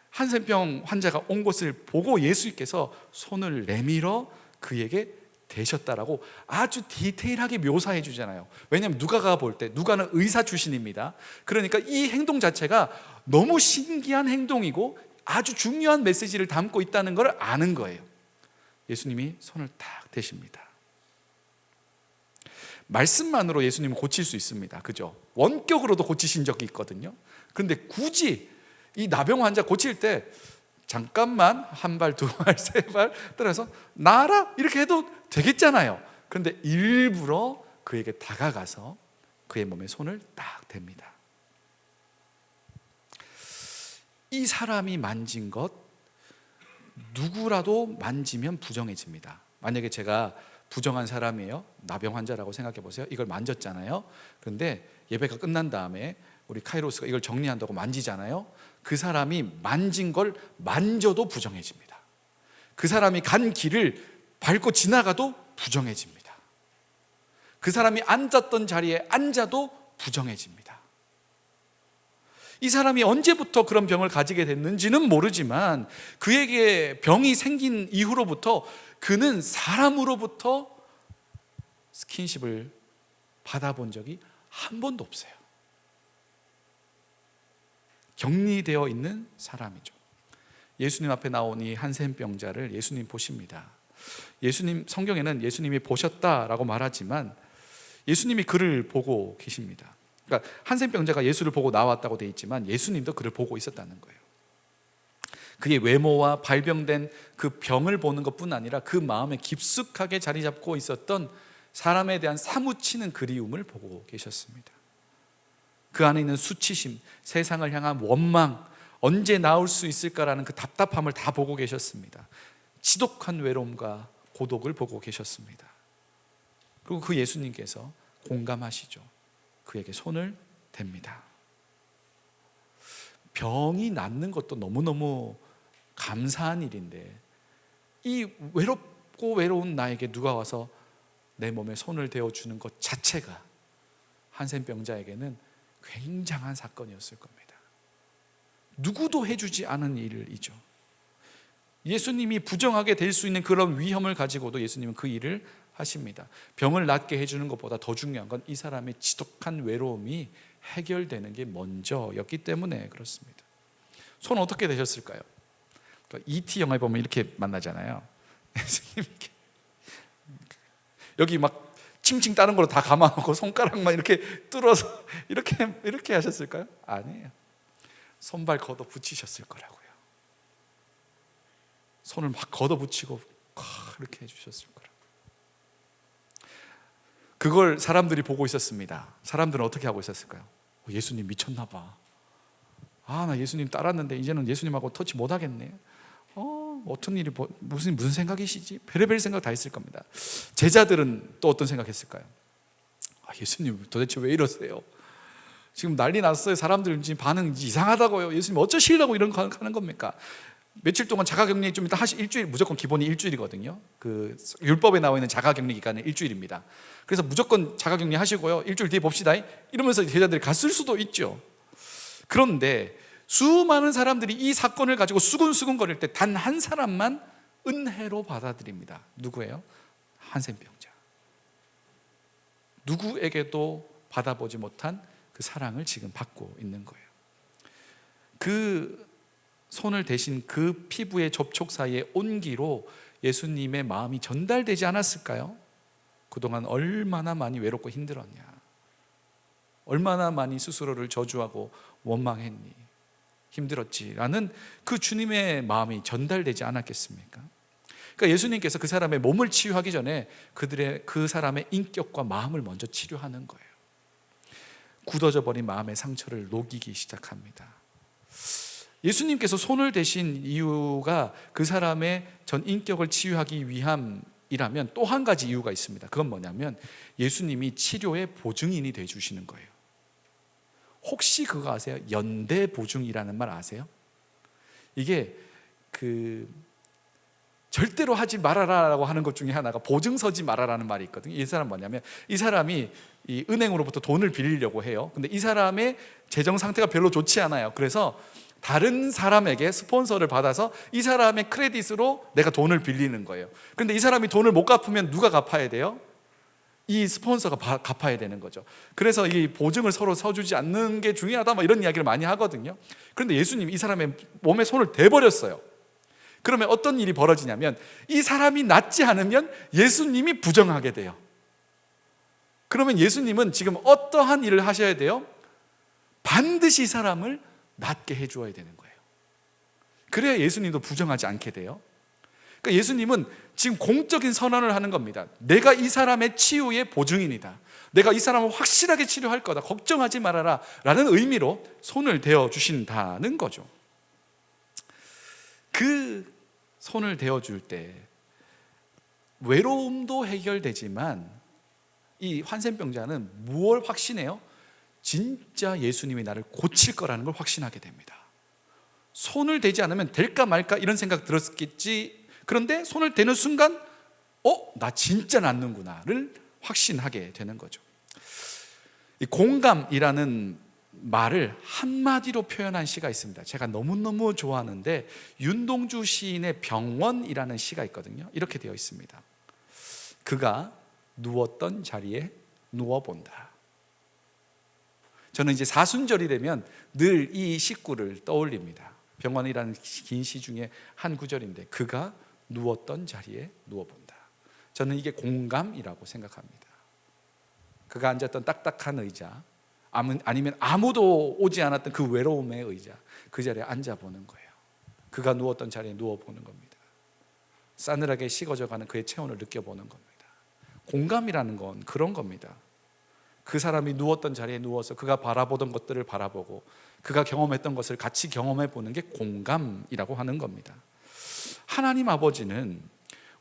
Speaker 1: 한센병 환자가 온 것을 보고 예수님께서 손을 내밀어 그에게 대셨다라고 아주 디테일하게 묘사해 주잖아요. 왜냐하면 누가가 볼 때, 누가는 의사 출신입니다. 그러니까 이 행동 자체가 너무 신기한 행동이고 아주 중요한 메시지를 담고 있다는 걸 아는 거예요. 예수님이 손을 딱 대십니다. 말씀만으로 예수님은 고칠 수 있습니다. 그죠? 원격으로도 고치신 적이 있거든요. 그런데 굳이 이 나병 환자 고칠 때 잠깐만 한 발, 두 발, 세 발 떨어서 나아라 이렇게 해도 되겠잖아요. 그런데 일부러 그에게 다가가서 그의 몸에 손을 딱 댑니다. 이 사람이 만진 것 누구라도 만지면 부정해집니다. 만약에 제가 부정한 사람이에요, 나병 환자라고 생각해 보세요. 이걸 만졌잖아요. 그런데 예배가 끝난 다음에 우리 카이로스가 이걸 정리한다고 만지잖아요. 그 사람이 만진 걸 만져도 부정해집니다. 그 사람이 간 길을 밟고 지나가도 부정해집니다. 그 사람이 앉았던 자리에 앉아도 부정해집니다. 이 사람이 언제부터 그런 병을 가지게 됐는지는 모르지만 그에게 병이 생긴 이후로부터 그는 사람으로부터 스킨십을 받아본 적이 한 번도 없어요. 격리되어 있는 사람이죠. 예수님 앞에 나온 이 한센병자를 예수님 보십니다. 예수님, 성경에는 예수님이 보셨다라고 말하지만 예수님이 그를 보고 계십니다. 그러니까 한센병자가 예수를 보고 나왔다고 되어 있지만 예수님도 그를 보고 있었다는 거예요. 그의 외모와 발병된 그 병을 보는 것뿐 아니라 그 마음에 깊숙하게 자리 잡고 있었던 사람에 대한 사무치는 그리움을 보고 계셨습니다. 그 안에 있는 수치심, 세상을 향한 원망, 언제 나올 수 있을까라는 그 답답함을 다 보고 계셨습니다. 지독한 외로움과 고독을 보고 계셨습니다. 그리고 그 예수님께서 공감하시죠. 그에게 손을 댑니다. 병이 낫는 것도 너무너무 감사한 일인데 이 외롭고 외로운 나에게 누가 와서 내 몸에 손을 대어주는 것 자체가 한센병자에게는 굉장한 사건이었을 겁니다. 누구도 해주지 않은 일이죠. 예수님이 부정하게 될 수 있는 그런 위험을 가지고도 예수님은 그 일을 하십니다. 병을 낫게 해주는 것보다 더 중요한 건 이 사람의 지독한 외로움이 해결되는 게 먼저였기 때문에 그렇습니다. 손 어떻게 되셨을까요? E.T. 영화에 보면 이렇게 만나잖아요. 예수님 여기 막 칭칭 다른 걸로 다 감아놓고 손가락만 이렇게 뚫어서 이렇게 하셨을까요? 아니에요. 손발 걷어 붙이셨을 거라고요. 손을 막 걷어 붙이고 이렇게 해주셨을 거라고. 그걸 사람들이 보고 있었습니다. 사람들은 어떻게 하고 있었을까요? 예수님 미쳤나 봐. 나 예수님 따랐는데 이제는 예수님하고 터치 못 하겠네. 어떤 일이 무슨 생각이시지? 별의별 생각 다 했을 겁니다. 제자들은 또 어떤 생각했을까요? 예수님 도대체 왜 이러세요? 지금 난리 났어요. 사람들 지금 반응 이상하다고요. 예수님 어쩌시려고 이런 거 하는 겁니까? 며칠 동안 자가격리 좀 이따 일주일, 무조건 기본이 일주일이거든요. 그 율법에 나와 있는 자가격리 기간은 일주일입니다. 그래서 무조건 자가격리 하시고요. 일주일 뒤에 봅시다. 이러면서 제자들이 갔을 수도 있죠. 그런데 수많은 사람들이 이 사건을 가지고 수근수근 거릴 때 단 한 사람만 은혜로 받아들입니다. 누구예요? 한센병자. 누구에게도 받아보지 못한 그 사랑을 지금 받고 있는 거예요. 그 손을 대신 그 피부의 접촉 사이의 온기로 예수님의 마음이 전달되지 않았을까요? 그동안 얼마나 많이 외롭고 힘들었냐, 얼마나 많이 스스로를 저주하고 원망했니, 힘들었지라는 그 주님의 마음이 전달되지 않았겠습니까? 그러니까 예수님께서 그 사람의 몸을 치유하기 전에 그 사람의 인격과 마음을 먼저 치료하는 거예요. 굳어져 버린 마음의 상처를 녹이기 시작합니다. 예수님께서 손을 대신 이유가 그 사람의 전 인격을 치유하기 위함이라면 또 한 가지 이유가 있습니다. 그건 뭐냐면 예수님이 치료의 보증인이 되어 주시는 거예요. 혹시 그거 아세요? 연대 보증이라는 말 아세요? 이게 절대로 하지 말아라라고 하는 것 중에 하나가 보증 서지 말아라는 말이 있거든요. 이 사람 뭐냐면, 이 사람이 이 은행으로부터 돈을 빌리려고 해요. 근데 이 사람의 재정 상태가 별로 좋지 않아요. 그래서 다른 사람에게 스폰서를 받아서 이 사람의 크레딧으로 내가 돈을 빌리는 거예요. 그런데 이 사람이 돈을 못 갚으면 누가 갚아야 돼요? 이 스폰서가 갚아야 되는 거죠. 그래서 이 보증을 서로 서주지 않는 게 중요하다, 뭐 이런 이야기를 많이 하거든요. 그런데 예수님이 이 사람의 몸에 손을 대버렸어요. 그러면 어떤 일이 벌어지냐면, 이 사람이 낫지 않으면 예수님이 부정하게 돼요. 그러면 예수님은 지금 어떠한 일을 하셔야 돼요? 반드시 이 사람을 낫게 해주어야 되는 거예요. 그래야 예수님도 부정하지 않게 돼요. 그러니까 예수님은 지금 공적인 선언을 하는 겁니다. 내가 이 사람의 치유의 보증인이다. 내가 이 사람을 확실하게 치료할 거다. 걱정하지 말아라 라는 의미로 손을 대어 주신다는 거죠. 그 손을 대어 줄 때 외로움도 해결되지만 이 환센병자는 무엇을 확신해요? 진짜 예수님이 나를 고칠 거라는 걸 확신하게 됩니다. 손을 대지 않으면 될까 말까 이런 생각 들었겠지. 그런데 손을 대는 순간 나 진짜 낫는구나를 확신하게 되는 거죠. 이 공감이라는 말을 한마디로 표현한 시가 있습니다. 제가 너무너무 좋아하는데 윤동주 시인의 병원이라는 시가 있거든요. 이렇게 되어 있습니다. 그가 누웠던 자리에 누워본다. 저는 이제 사순절이 되면 늘 이 식구를 떠올립니다. 병원이라는 긴 시 중에 한 구절인데, 그가 누웠던 자리에 누워본다. 저는 이게 공감이라고 생각합니다. 그가 앉았던 딱딱한 의자, 아니면 아무도 오지 않았던 그 외로움의 의자, 그 자리에 앉아보는 거예요. 그가 누웠던 자리에 누워보는 겁니다. 싸늘하게 식어져가는 그의 체온을 느껴보는 겁니다. 공감이라는 건 그런 겁니다. 그 사람이 누웠던 자리에 누워서 그가 바라보던 것들을 바라보고 그가 경험했던 것을 같이 경험해 보는 게 공감이라고 하는 겁니다. 하나님 아버지는,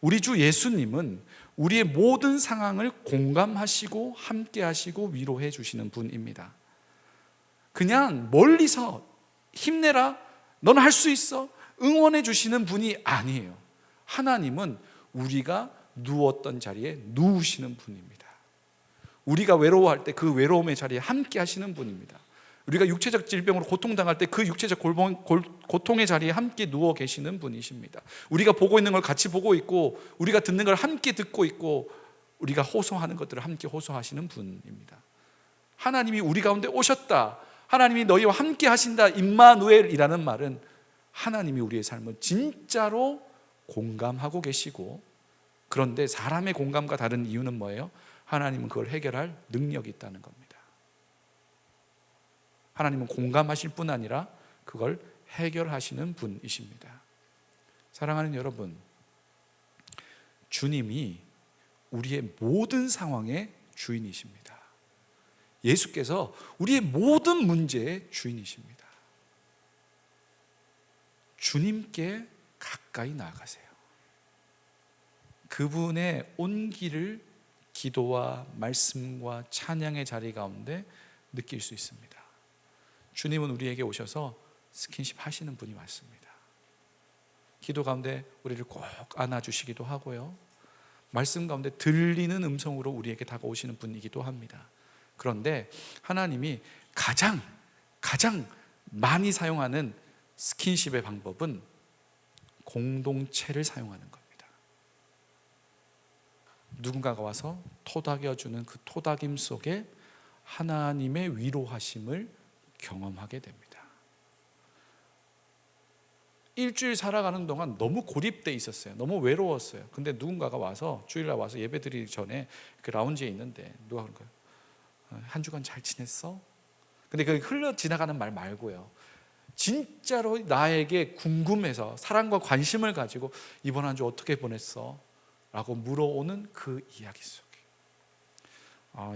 Speaker 1: 우리 주 예수님은 우리의 모든 상황을 공감하시고 함께 하시고 위로해 주시는 분입니다. 그냥 멀리서 힘내라, 너는 할 수 있어, 응원해 주시는 분이 아니에요. 하나님은 우리가 누웠던 자리에 누우시는 분입니다. 우리가 외로워할 때 그 외로움의 자리에 함께 하시는 분입니다. 우리가 육체적 질병으로 고통당할 때 그 육체적 고통의 자리에 함께 누워 계시는 분이십니다. 우리가 보고 있는 걸 같이 보고 있고, 우리가 듣는 걸 함께 듣고 있고, 우리가 호소하는 것들을 함께 호소하시는 분입니다. 하나님이 우리 가운데 오셨다, 하나님이 너희와 함께 하신다, 임마누엘이라는 말은 하나님이 우리의 삶을 진짜로 공감하고 계시고, 그런데 사람의 공감과 다른 이유는 뭐예요? 하나님은 그걸 해결할 능력이 있다는 겁니다. 하나님은 공감하실 뿐 아니라 그걸 해결하시는 분이십니다. 사랑하는 여러분, 주님이 우리의 모든 상황의 주인이십니다. 예수께서 우리의 모든 문제의 주인이십니다. 주님께 가까이 나아가세요. 그분의 온기를 기도와 말씀과 찬양의 자리 가운데 느낄 수 있습니다. 주님은 우리에게 오셔서 스킨십 하시는 분이 맞습니다. 기도 가운데 우리를 꼭 안아주시기도 하고요, 말씀 가운데 들리는 음성으로 우리에게 다가오시는 분이기도 합니다. 그런데 하나님이 가장 많이 사용하는 스킨십의 방법은 공동체를 사용하는 겁니다. 누군가가 와서 토닥여주는 그 토닥임 속에 하나님의 위로하심을 경험하게 됩니다. 일주일 살아가는 동안 너무 고립돼 있었어요. 너무 외로웠어요. 근데 누군가가 와서, 주일날 와서 예배 드리기 전에 그 라운지에 있는데 누가 그런 거예요? 한 주간 잘 지냈어? 근데 그 흘러 지나가는 말 말고요, 진짜로 나에게 궁금해서 사랑과 관심을 가지고 이번 한 주 어떻게 보냈어? 라고 물어오는 그 이야기 속에,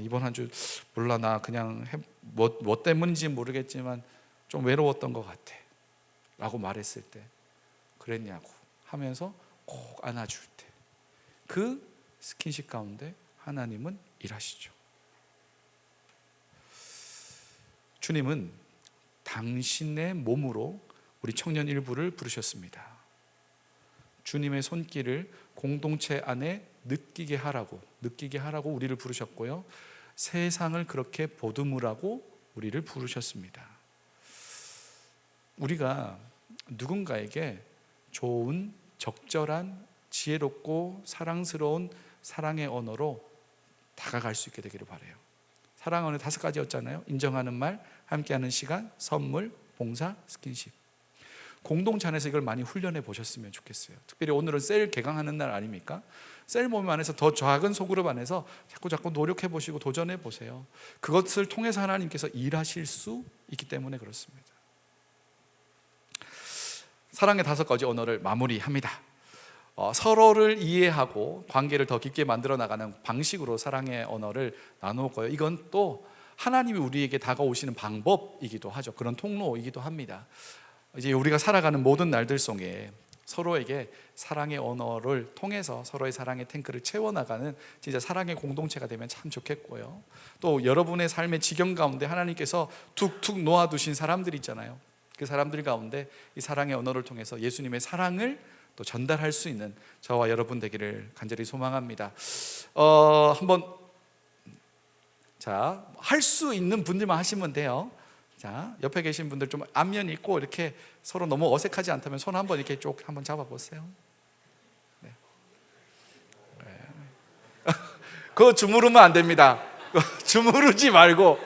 Speaker 1: 이번 한 주 몰라, 나 그냥 뭐 때문인지 모르겠지만 좀 외로웠던 것 같아 라고 말했을 때, 그랬냐고 하면서 꼭 안아줄 때, 그 스킨십 가운데 하나님은 일하시죠. 주님은 당신의 몸으로 우리 청년 일부를 부르셨습니다. 주님의 손길을 공동체 안에 느끼게 하라고 우리를 부르셨고요, 세상을 그렇게 보듬으라고 우리를 부르셨습니다. 우리가 누군가에게 좋은, 적절한, 지혜롭고 사랑스러운 사랑의 언어로 다가갈 수 있게 되기를 바라요. 사랑의 언어 5가지였잖아요. 인정하는 말, 함께하는 시간, 선물, 봉사, 스킨십. 공동체 안에서 이걸 많이 훈련해 보셨으면 좋겠어요. 특별히 오늘은 셀 개강하는 날 아닙니까? 셀 모임 안에서 더 작은 소그룹 안에서 자꾸 노력해 보시고 도전해 보세요. 그것을 통해서 하나님께서 일하실 수 있기 때문에 그렇습니다. 사랑의 5가지 언어를 마무리합니다. 서로를 이해하고 관계를 더 깊게 만들어 나가는 방식으로 사랑의 언어를 나누고요. 이건 또 하나님이 우리에게 다가오시는 방법이기도 하죠. 그런 통로이기도 합니다. 이제 우리가 살아가는 모든 날들 속에 서로에게 사랑의 언어를 통해서 서로의 사랑의 탱크를 채워나가는 진짜 사랑의 공동체가 되면 참 좋겠고요. 또 여러분의 삶의 지경 가운데 하나님께서 툭툭 놓아두신 사람들 있잖아요. 그 사람들 가운데 이 사랑의 언어를 통해서 예수님의 사랑을 또 전달할 수 있는 저와 여러분 되기를 간절히 소망합니다. 한번 할 수 있는 분들만 하시면 돼요. 자, 옆에 계신 분들 좀 안면 있고 이렇게 서로 너무 어색하지 않다면 손 한번 이렇게 쭉 한번 잡아보세요. 네. 네. 그거 주무르면 안 됩니다. 주무르지 말고.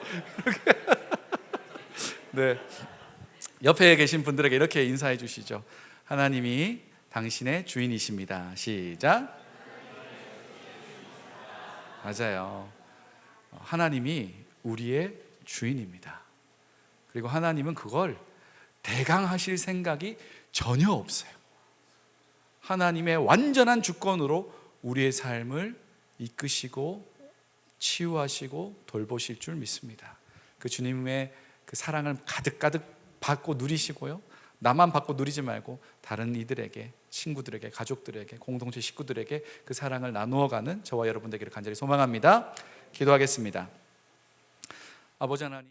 Speaker 1: 네. 옆에 계신 분들에게 이렇게 인사해 주시죠. 하나님이 당신의 주인이십니다. 시작. 맞아요. 하나님이 우리의 주인입니다. 그리고 하나님은 그걸 대강하실 생각이 전혀 없어요. 하나님의 완전한 주권으로 우리의 삶을 이끄시고 치유하시고 돌보실 줄 믿습니다. 그 주님의 그 사랑을 가득가득 받고 누리시고요, 나만 받고 누리지 말고 다른 이들에게, 친구들에게, 가족들에게, 공동체 식구들에게 그 사랑을 나누어가는 저와 여러분 되기를 간절히 소망합니다. 기도하겠습니다. 아버지 하나님,